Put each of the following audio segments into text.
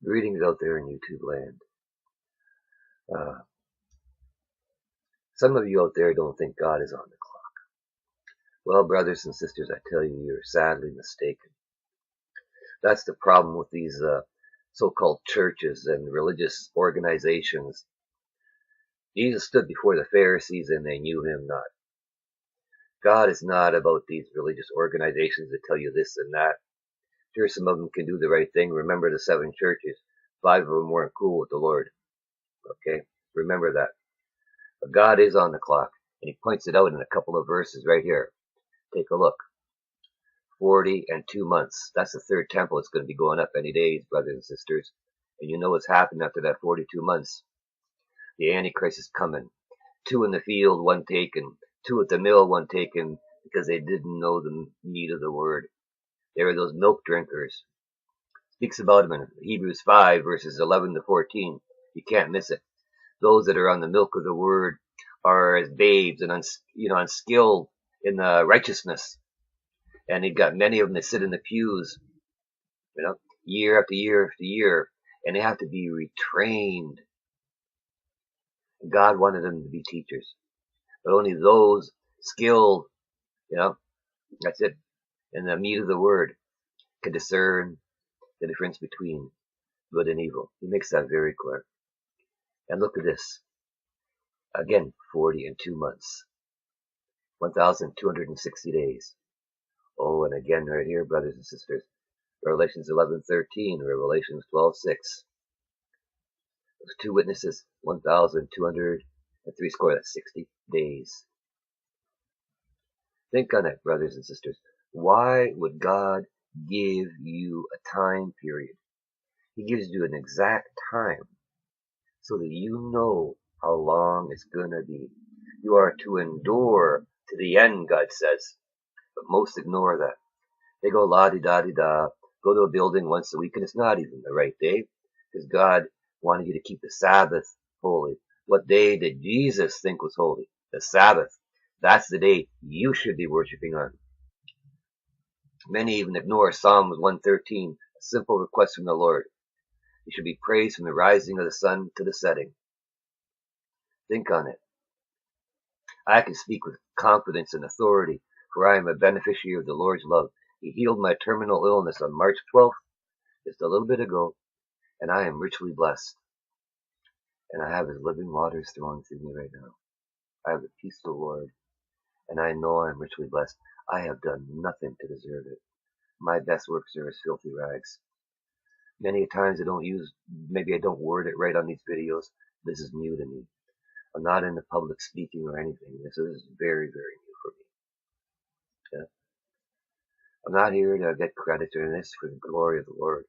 Greetings out there in YouTube land. Uh, some of you out there don't think God is on the clock. Well, brothers and sisters, I tell you, you're sadly mistaken. That's the problem with these so-called churches and religious organizations. Jesus stood before the Pharisees and they knew him not. God is not about these religious organizations that tell you this and that. Sure, some of them can do the right thing. Remember the 7 churches. 5 of them weren't cool with the Lord. Okay? Remember that. But God is on the clock, and he points it out in a couple of verses right here. Take a look. 40 and 2 months. That's the 3rd temple. It's going to be going up any days, brothers and sisters. And you know what's happened after that 42 months. The Antichrist is coming. 2 in the field, 1 taken. 2 at the mill, 1 taken, because they didn't know the need of the word. They were those milk drinkers. Speaks about them in Hebrews 5, verses 11 to 14. You can't miss it. Those that are on the milk of the word are as babes and unskilled in the righteousness. And you've got many of them that sit in the pews, year after year after year, and they have to be retrained. God wanted them to be teachers, but only those skilled, that's it, in the meat of the word, can discern the difference between good and evil. He makes that very clear. And look at this. Again, 40 and 2 months. 1,260 days. Oh, and again right here, brothers and sisters. Revelations 11:13, Revelations 12:6. Those 2 witnesses, 1,203 score, that's 60 days. Think on it, brothers and sisters. Why would God give you a time period? He gives you an exact time so that you know how long it's going to be. You are to endure to the end, God says. But most ignore that. They go la-di-da-di-da, go to a building once a week, and it's not even the right day, because God wanted you to keep the Sabbath holy. What day did Jesus think was holy? The Sabbath. That's the day you should be worshiping on. Many even ignore Psalms 113, a simple request from the Lord. You should be praised from the rising of the sun to the setting. Think on it. I can speak with confidence and authority, for I am a beneficiary of the Lord's love. He healed my terminal illness on March 12th, just a little bit ago, and I am richly blessed. And I have his living waters flowing through me right now. I have the peace of the Lord, and I know I am richly blessed. I have done nothing to deserve it. My best works are as filthy rags. Many times maybe I don't word it right on these videos. This is new to me. I'm not into public speaking or anything. This is very, very new for me. Yeah. I'm not here to get credit or this for the glory of the Lord.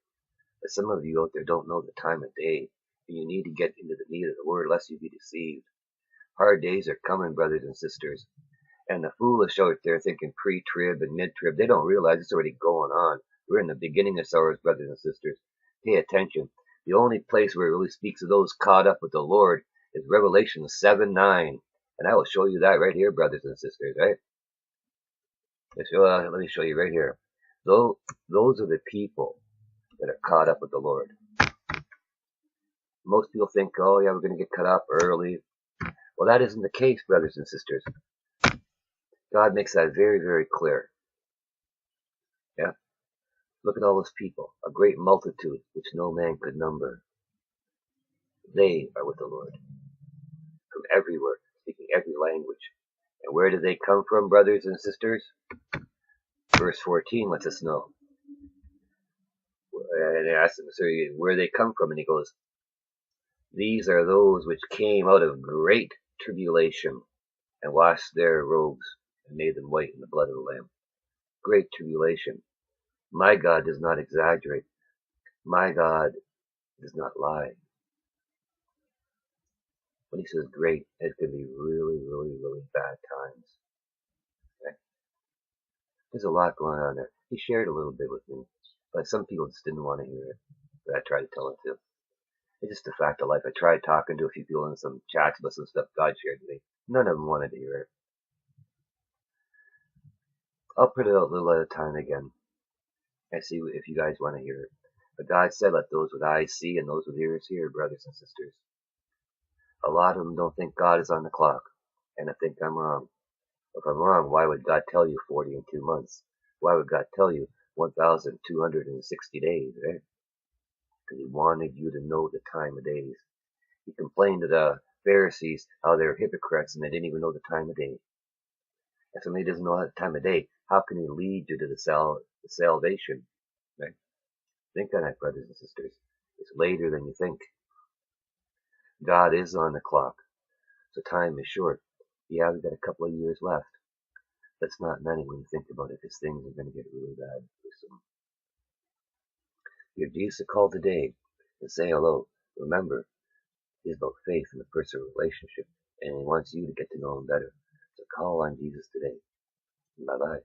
But some of you out there don't know the time of day, and you need to get into the meat of the word lest you be deceived. Hard days are coming, brothers and sisters. And the foolish out there thinking pre-trib and mid-trib, they don't realize it's already going on. We're in the beginning of sorrows, brothers and sisters. Pay attention. The only place where it really speaks of those caught up with the Lord is Revelation 7:9. And I will show you that right here, brothers and sisters, right? Let me show you right here. Those are the people that are caught up with the Lord. Most people think, oh yeah, we're going to get cut up early. Well, that isn't the case, brothers and sisters. God makes that very, very clear. Yeah? Look at all those people, a great multitude which no man could number. They are with the Lord. From everywhere, speaking every language. And where do they come from, brothers and sisters? Verse 14 lets us know. And I asked him, where they come from? And he goes, these are those which came out of great tribulation and washed their robes and made them white in the blood of the Lamb. Great tribulation. My God does not exaggerate. My God does not lie. When he says great, it's going to be really, really, really bad times. Okay? There's a lot going on there. He shared a little bit with me, but some people just didn't want to hear it. But I tried to tell them to. It's just a fact of life. I tried talking to a few people in some chats about some stuff God shared with me. None of them wanted to hear it. I'll put it out a little at a time again and see if you guys want to hear it. But God said, let those with eyes see and those with ears hear, brothers and sisters. A lot of them don't think God is on the clock, and I think I'm wrong. If I'm wrong, why would God tell you 40 in 2 months? Why would God tell you 1,260 days, right? Because he wanted you to know the time of days. He complained to the Pharisees how they're hypocrites and they didn't even know the time of day. If somebody doesn't know the time of day, how can he lead you to the salvation? Right? Think on that, brothers and sisters. It's later than you think. God is on the clock, so time is short. Yeah, we've got a couple of years left. That's not many when you think about it, because things are going to get really bad soon. Give Jesus a call today and say hello. Remember, he's about faith and a personal relationship, and he wants you to get to know him better. So call on Jesus today. Bye-bye.